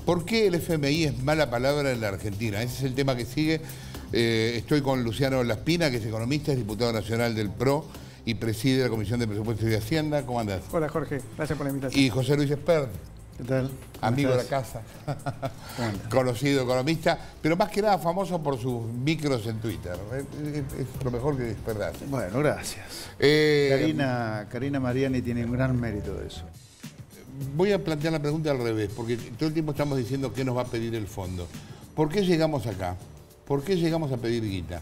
¿Por qué el FMI es mala palabra en la Argentina? Ese es el tema que sigue. Estoy con Luciano Laspina, que es economista, es diputado nacional del PRO y preside la Comisión de Presupuestos y de Hacienda. ¿Cómo andás? Hola Jorge, gracias por la invitación. Y José Luis Espert. ¿Qué tal? Amigo de la casa, conocido economista, pero más que nada famoso por sus micros en Twitter. Es lo mejor que despertaste. Bueno, gracias. Karina Mariani tiene un gran mérito de eso. Voy a plantear la pregunta al revés, porque todo el tiempo estamos diciendo qué nos va a pedir el fondo. ¿Por qué llegamos acá? ¿Por qué llegamos a pedir guita?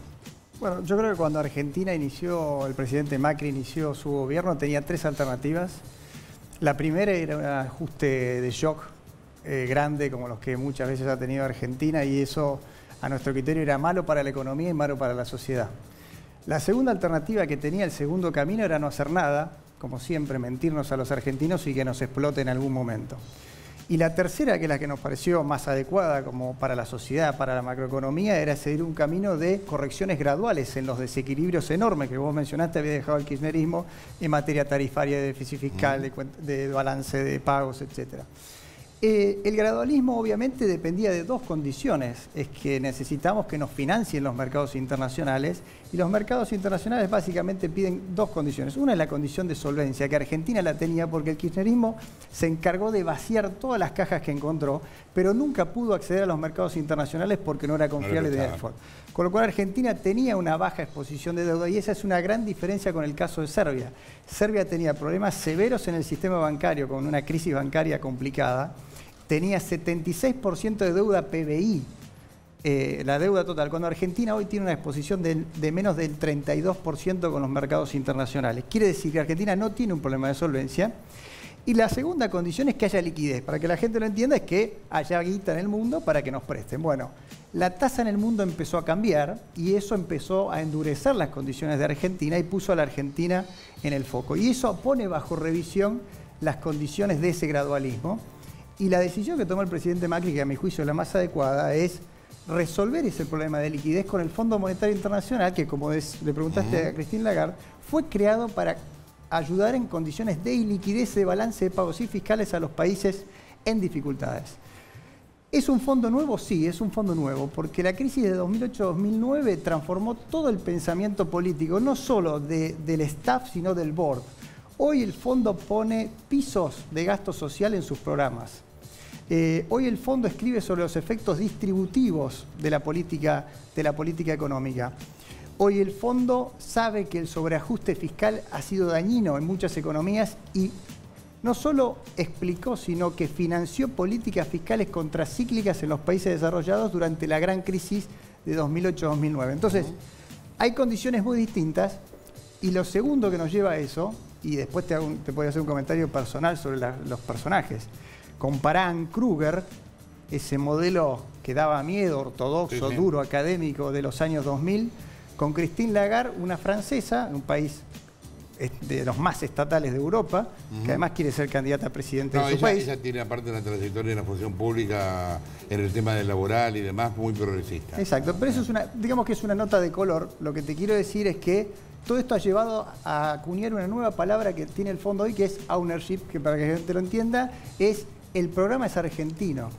Bueno, yo creo que cuando Argentina inició, el presidente Macri inició su gobierno, tenía tres alternativas. La primera era un ajuste de shock grande, como los que muchas veces ha tenido Argentina, y eso, a nuestro criterio, era malo para la economía y malo para la sociedad. La segunda alternativa que tenía el segundo camino era no hacer nada, como siempre, mentirnos a los argentinos y que nos explote en algún momento. Y la tercera, que es la que nos pareció más adecuada como para la sociedad, para la macroeconomía, era seguir un camino de correcciones graduales en los desequilibrios enormes que vos mencionaste, había dejado el kirchnerismo en materia tarifaria, de déficit fiscal, de balance de pagos, etc. El gradualismo obviamente dependía de dos condiciones. Es que necesitamos que nos financien los mercados internacionales, y los mercados internacionales básicamente piden dos condiciones. Una es la condición de solvencia, que Argentina la tenía porque el kirchnerismo se encargó de vaciar todas las cajas que encontró, pero nunca pudo acceder a los mercados internacionales porque no era confiable de default. Con lo cual Argentina tenía una baja exposición de deuda, y esa es una gran diferencia con el caso de Serbia. Serbia tenía problemas severos en el sistema bancario, con una crisis bancaria complicada. Tenía 76% de deuda PBI, la deuda total, cuando Argentina hoy tiene una exposición de menos del 32% con los mercados internacionales. Quiere decir que Argentina no tiene un problema de solvencia. Y la segunda condición es que haya liquidez. Para que la gente lo entienda, es que haya guita en el mundo para que nos presten. Bueno, la tasa en el mundo empezó a cambiar y eso empezó a endurecer las condiciones de Argentina y puso a la Argentina en el foco. Y eso pone bajo revisión las condiciones de ese gradualismo. Y la decisión que tomó el presidente Macri, que a mi juicio es la más adecuada, es resolver ese problema de liquidez con el Fondo Monetario Internacional, que como le preguntaste a Christine Lagarde, fue creado para ayudar en condiciones de iliquidez, de balance de pagos y fiscales a los países en dificultades. ¿Es un fondo nuevo? Sí, es un fondo nuevo, porque la crisis de 2008-2009 transformó todo el pensamiento político, no solo del staff, sino del board. Hoy el fondo pone pisos de gasto social en sus programas. Hoy el fondo escribe sobre los efectos distributivos de la política económica. Hoy el fondo sabe que el sobreajuste fiscal ha sido dañino en muchas economías y no solo explicó, sino que financió políticas fiscales contracíclicas en los países desarrollados durante la gran crisis de 2008-2009. Entonces, hay condiciones muy distintas, y lo segundo que nos lleva a eso, y después te voy a hacer un comentario personal sobre los personajes. Comparán Kruger, ese modelo que daba miedo, ortodoxo, duro, académico de los años 2000, con Christine Lagarde, una francesa, un país de los más estatales de Europa, que además quiere ser candidata a presidente de su país. Ella tiene aparte una trayectoria en la función pública, en el tema del laboral y demás, muy progresista. Exacto, pero eso es digamos que es una nota de color. Lo que te quiero decir es que todo esto ha llevado a acuñar una nueva palabra que tiene el fondo hoy, que es ownership, que para que la gente lo entienda, es el programa es argentino.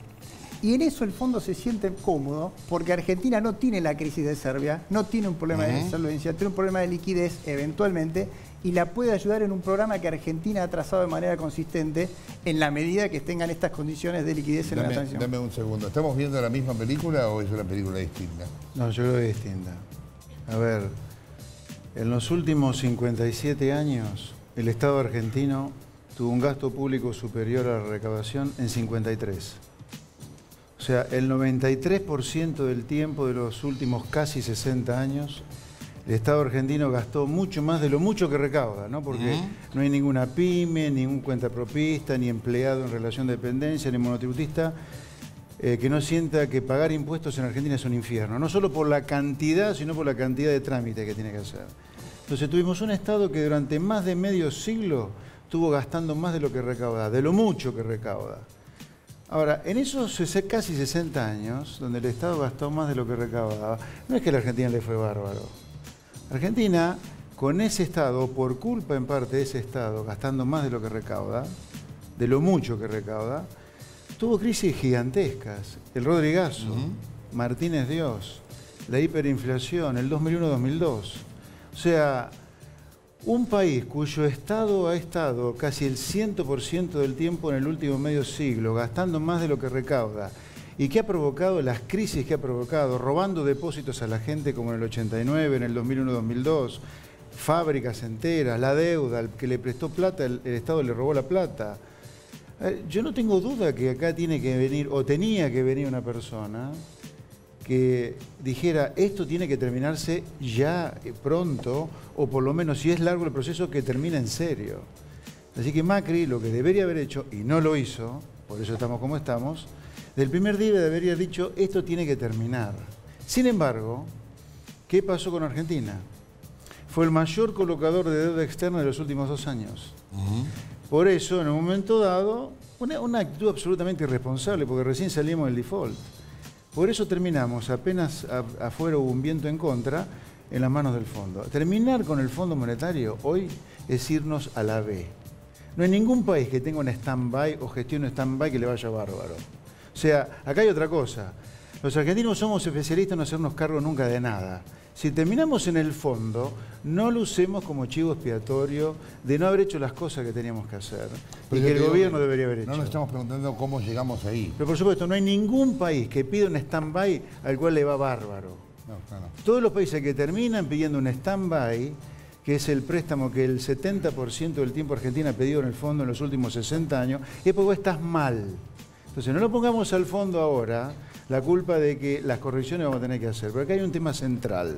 Y en eso el fondo se siente cómodo, porque Argentina no tiene la crisis de Serbia, no tiene un problema de solvencia, tiene un problema de liquidez eventualmente, y la puede ayudar en un programa que Argentina ha trazado de manera consistente en la medida que tengan estas condiciones de liquidez en la transición. Dame un segundo. ¿Estamos viendo la misma película o es una película distinta? No, yo creo que es distinta. A ver, en los últimos 57 años, el Estado argentino tuvo un gasto público superior a la recaudación en 53. O sea, el 93% del tiempo de los últimos casi 60 años, el Estado argentino gastó mucho más de lo mucho que recauda, ¿no? Porque no hay ninguna pyme, ningún cuentapropista, ni empleado en relación de dependencia, ni monotributista, que no sienta que pagar impuestos en Argentina es un infierno. No solo por la cantidad, sino por la cantidad de trámites que tiene que hacer. Entonces tuvimos un Estado que durante más de medio siglo estuvo gastando más de lo que recauda, de lo mucho que recauda. Ahora, en esos casi 60 años, donde el Estado gastó más de lo que recaudaba, no es que a la Argentina le fue bárbaro. Argentina, con ese Estado, por culpa en parte de ese Estado, gastando más de lo que recauda, de lo mucho que recauda, tuvo crisis gigantescas. El Rodrigazo, Martínez Dios, la hiperinflación, el 2001-2002. O sea, un país cuyo Estado ha estado casi el 100% del tiempo en el último medio siglo, gastando más de lo que recauda, y que ha provocado las crisis que ha provocado, robando depósitos a la gente como en el 89, en el 2001-2002, fábricas enteras, la deuda, el que le prestó plata, el Estado le robó la plata. Yo no tengo duda que acá tiene que venir, o tenía que venir una persona que dijera, esto tiene que terminarse ya pronto, o por lo menos, si es largo el proceso, que termine en serio. Así que Macri lo que debería haber hecho, y no lo hizo, por eso estamos como estamos, del primer día debería haber dicho, esto tiene que terminar. Sin embargo, ¿qué pasó con Argentina? Fue el mayor colocador de deuda externa de los últimos 2 años. Por eso, en un momento dado, una actitud absolutamente irresponsable, porque recién salimos del default. Por eso terminamos, apenas afuera hubo un viento en contra, en las manos del fondo. Terminar con el Fondo Monetario hoy es irnos a la B. No hay ningún país que tenga un stand-by o gestione stand-by que le vaya bárbaro. O sea, acá hay otra cosa. Los argentinos somos especialistas en no hacernos cargo nunca de nada. Si terminamos en el fondo, no lo usemos como chivo expiatorio de no haber hecho las cosas que teníamos que hacer y que el gobierno debería haber hecho. No nos estamos preguntando cómo llegamos ahí. Pero por supuesto, no hay ningún país que pida un stand-by al cual le va bárbaro. No. Todos los países que terminan pidiendo un stand-by, que es el préstamo que el 70% del tiempo Argentina ha pedido en el fondo en los últimos 60 años, es porque vos estás mal. Entonces, no lo pongamos al fondo ahora, la culpa de que las correcciones vamos a tener que hacer. Pero acá hay un tema central.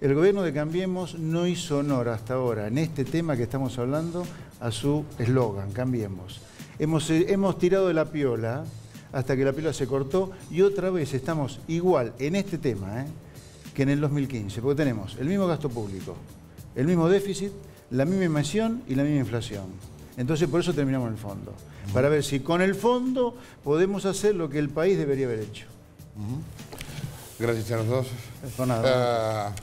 El gobierno de Cambiemos no hizo honor hasta ahora, en este tema que estamos hablando, a su eslogan, Cambiemos. Hemos tirado de la piola hasta que la piola se cortó y otra vez estamos igual en este tema que en el 2015, porque tenemos el mismo gasto público, el mismo déficit, la misma inversión y la misma inflación. Entonces, por eso terminamos en el fondo. Para ver si con el fondo podemos hacer lo que el país debería haber hecho. Gracias a los dos. Por nada.